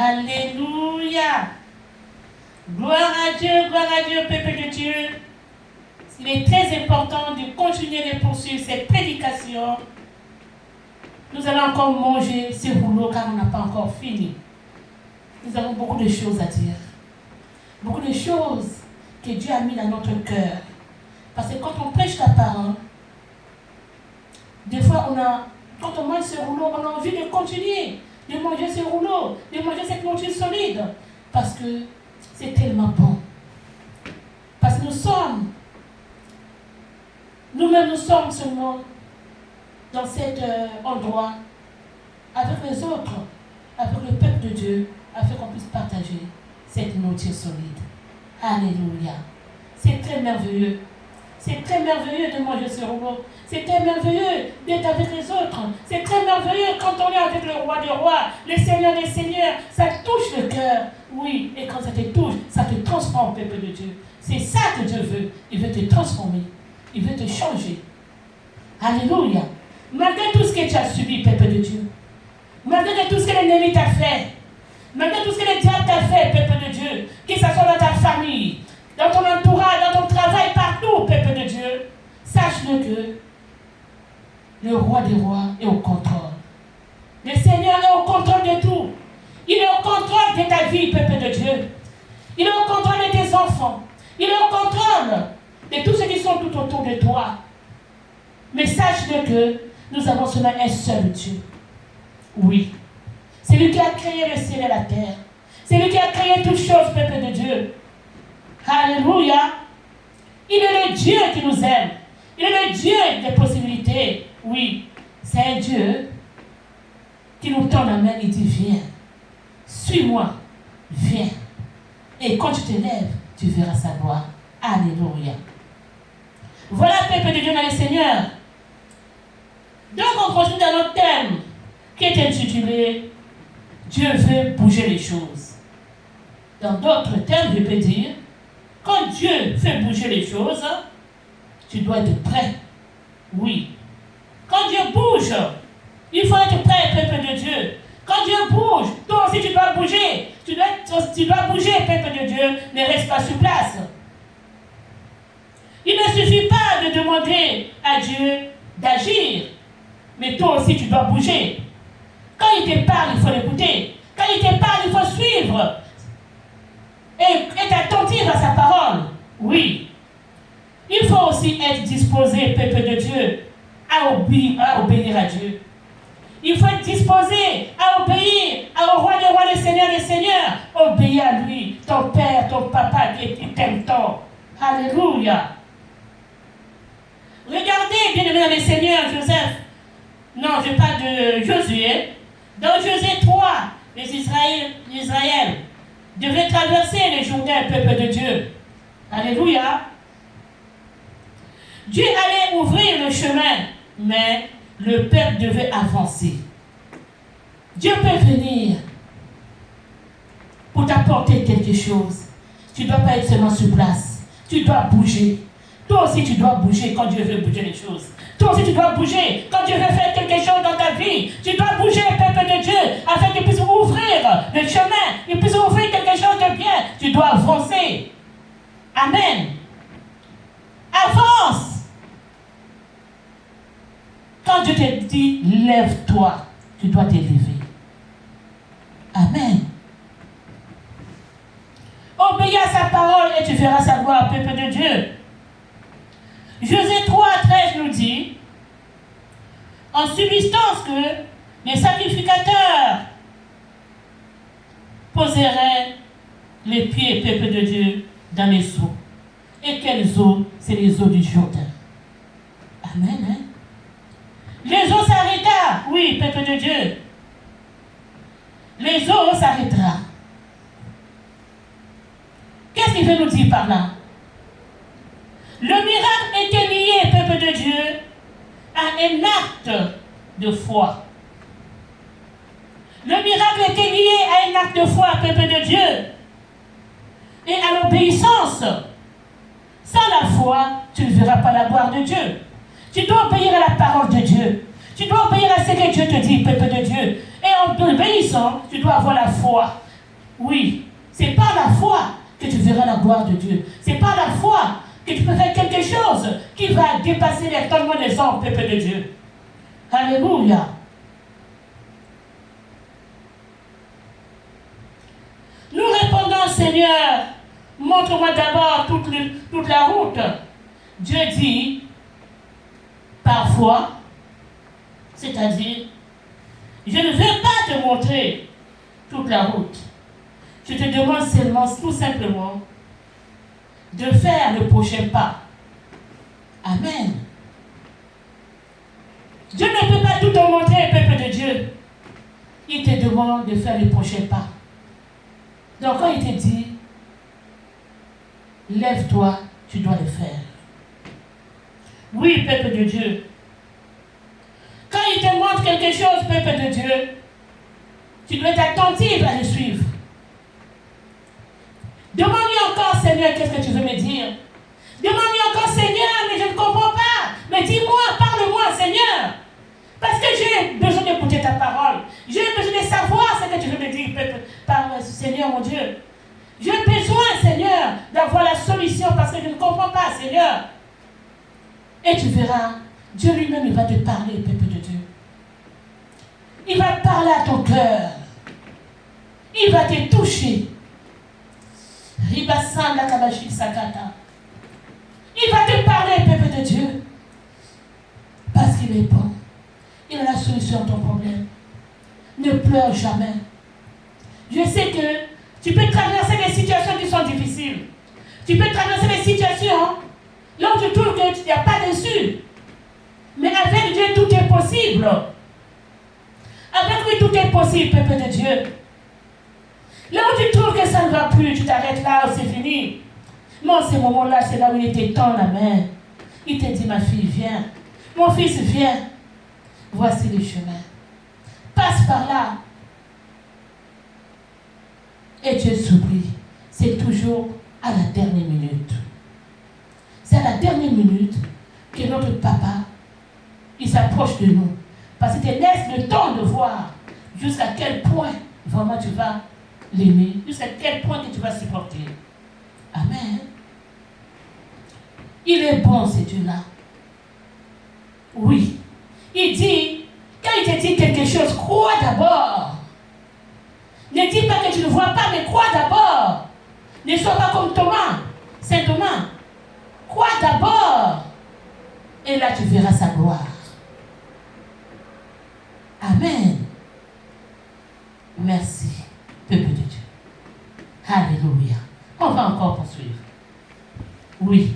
Alléluia. Gloire à Dieu, peuple de Dieu. Il est très important de continuer de poursuivre cette prédication. Nous allons encore manger ce rouleau car on n'a pas encore fini. Nous avons beaucoup de choses à dire. Beaucoup de choses que Dieu a mis dans notre cœur. Parce que quand on prêche la parole, des fois quand on mange ce rouleau, on a envie de continuer, de manger ce rouleau, de manger cette nourriture solide. Parce que c'est tellement bon. Parce que nous-mêmes nous sommes seulement dans cet endroit avec les autres, avec le peuple de Dieu, afin qu'on puisse partager cette nourriture solide. Alléluia. C'est très merveilleux. C'est très merveilleux de manger ce rouleau. C'est très merveilleux d'être avec les autres. C'est très merveilleux quand on est avec le roi des rois, le Seigneur des seigneurs. Ça touche le cœur. Oui, et quand ça te touche, ça te transforme, peuple de Dieu. C'est ça que Dieu veut. Il veut te transformer. Il veut te changer. Alléluia. Malgré tout ce que tu as subi, peuple de Dieu. Malgré tout ce que l'ennemi t'a fait. Malgré tout ce que le diable t'a fait, peuple de Dieu. Que ce soit dans ta famille, dans ton entourage, dans ton travail, partout, peuple de Dieu. Sache-le que le roi des rois est au contrôle. Le Seigneur est au contrôle de tout. Il est au contrôle de ta vie, peuple de Dieu. Il est au contrôle de tes enfants. Il est au contrôle de tous ceux qui sont tout autour de toi. Mais sache-le que nous avons seulement un seul Dieu. Oui. C'est lui qui a créé le ciel et la terre. C'est lui qui a créé toutes choses, peuple de Dieu. Alléluia. Il est le Dieu qui nous aime. Il est le Dieu des possibilités. Oui. C'est un Dieu qui nous tend la main et dit, viens. Suis-moi. Viens. Et quand tu te lèves, tu verras sa gloire. Alléluia. Voilà, peuple de Dieu dans le Seigneur. Donc, on continue dans notre thème qui est intitulé Dieu veut bouger les choses. Dans d'autres termes, je peux dire, quand Dieu fait bouger les choses, tu dois être prêt. Oui. Quand Dieu bouge, il faut être prêt, peuple de Dieu. Quand Dieu bouge, toi aussi tu dois bouger. Tu dois bouger, peuple de Dieu. Ne reste pas sur place. Il ne suffit pas de demander à Dieu d'agir. Mais toi aussi tu dois bouger. Quand il te parle, il faut l'écouter. Quand il te parle, il faut suivre. Et être attentif à sa parole. Oui. Il faut aussi être disposé, peuple de Dieu, à obéir à Dieu. Il faut être disposé à obéir au roi des rois, le Seigneur des seigneurs. Obéir à lui, ton père, ton papa qui t'aime tant. Alléluia. Regardez, bien aimé dans le Seigneur, Joseph. Non, je parle de Josué. Dans Josué 3, les Israël devaient traverser les Jourdain, peuple de Dieu. Alléluia. Dieu allait ouvrir le chemin, mais le peuple devait avancer. Dieu peut venir pour t'apporter quelque chose. Tu ne dois pas être seulement sur place. Tu dois bouger. Toi aussi, tu dois bouger quand Dieu veut bouger les choses. Toi aussi, tu dois bouger quand Dieu veut faire quelque chose dans ta vie. Tu dois bouger, peuple de Dieu, afin qu'il puisse ouvrir le chemin. Il puisse ouvrir quelque chose de bien. Tu dois avancer. Amen. Avance. Quand Dieu te dit, lève-toi, tu dois te lever. Amen. Obéis à sa parole et tu verras sa gloire, peuple de Dieu. Josué 3, 13 nous dit, en subsistance que les sacrificateurs poseraient les pieds, peuple de Dieu, dans les eaux. Et quelles eaux? C'est les eaux du Jourdain. Amen. Hein? Les eaux s'arrêtèrent. Oui, peuple de Dieu. Les eaux s'arrêtera. Qu'est-ce qu'il veut nous dire par là? Le miracle était lié, peuple de Dieu, à un acte de foi. Le miracle était lié à un acte de foi, peuple de Dieu, et à l'obéissance. Sans la foi, tu ne verras pas la gloire de Dieu. Tu dois obéir à la parole de Dieu. Tu dois obéir à ce que Dieu te dit, peuple de Dieu. Et en obéissant, tu dois avoir la foi. Oui, c'est par la foi que tu verras la gloire de Dieu. C'est par la foi que tu peux faire quelque chose qui va dépasser l'étonnement des hommes, peuple de Dieu. Alléluia. Nous répondons, Seigneur, montre-moi d'abord toute la route. Dieu dit, parfois, c'est-à-dire, je ne vais pas te montrer toute la route. Je te demande seulement, tout simplement, de faire le prochain pas. Amen. Dieu ne peut pas tout te montrer, peuple de Dieu. Il te demande de faire le prochain pas. Donc quand il te dit, lève-toi, tu dois le faire. Oui, peuple de Dieu. Quand il te montre quelque chose, peuple de Dieu, tu dois être attentif à le suivre. Demande-lui encore, Seigneur, qu'est-ce que tu veux me dire? Demande-lui encore, Seigneur, mais je ne comprends pas. Mais dis-moi, parle-moi, Seigneur. Parce que j'ai besoin d'écouter ta parole. J'ai besoin de savoir ce que tu veux me dire, Seigneur, mon Dieu. J'ai besoin, Seigneur, d'avoir la solution parce que je ne comprends pas, Seigneur. Et tu verras, Dieu lui-même, il va te parler, peuple de Dieu. Il va parler à ton cœur. Il va te toucher. Il va te parler, peuple de Dieu. Parce qu'il est bon. Il a la solution à ton problème. Ne pleure jamais. Je sais que tu peux traverser des situations qui sont difficiles. Tu peux traverser des situations là où tu trouves qu'il n'y a pas d'issue. Mais avec Dieu, tout est possible. Avec lui, tout est possible, peuple de Dieu. Là où tu trouves que ça ne va plus, tu t'arrêtes là, c'est fini. Non, ces moments-là, c'est là où il te tend la main. Il te dit, ma fille, viens. Mon fils, viens. Voici le chemin. Passe par là. Et Dieu s'oublie. C'est toujours à la dernière minute. C'est à la dernière minute que notre papa, il s'approche de nous. Parce qu'il te laisse le temps de voir jusqu'à quel point vraiment tu vas l'aimer, jusqu'à quel point que tu vas supporter. Amen. Il est bon, ce Dieu-là. Oui. Il dit, quand il te dit quelque chose, crois d'abord. Ne dis pas que tu ne vois pas, mais crois d'abord. Ne sois pas comme Thomas, Saint Thomas. Crois d'abord. Et là, tu verras sa gloire. Amen. Merci, peuple de Dieu. Alléluia. On va encore poursuivre. Oui.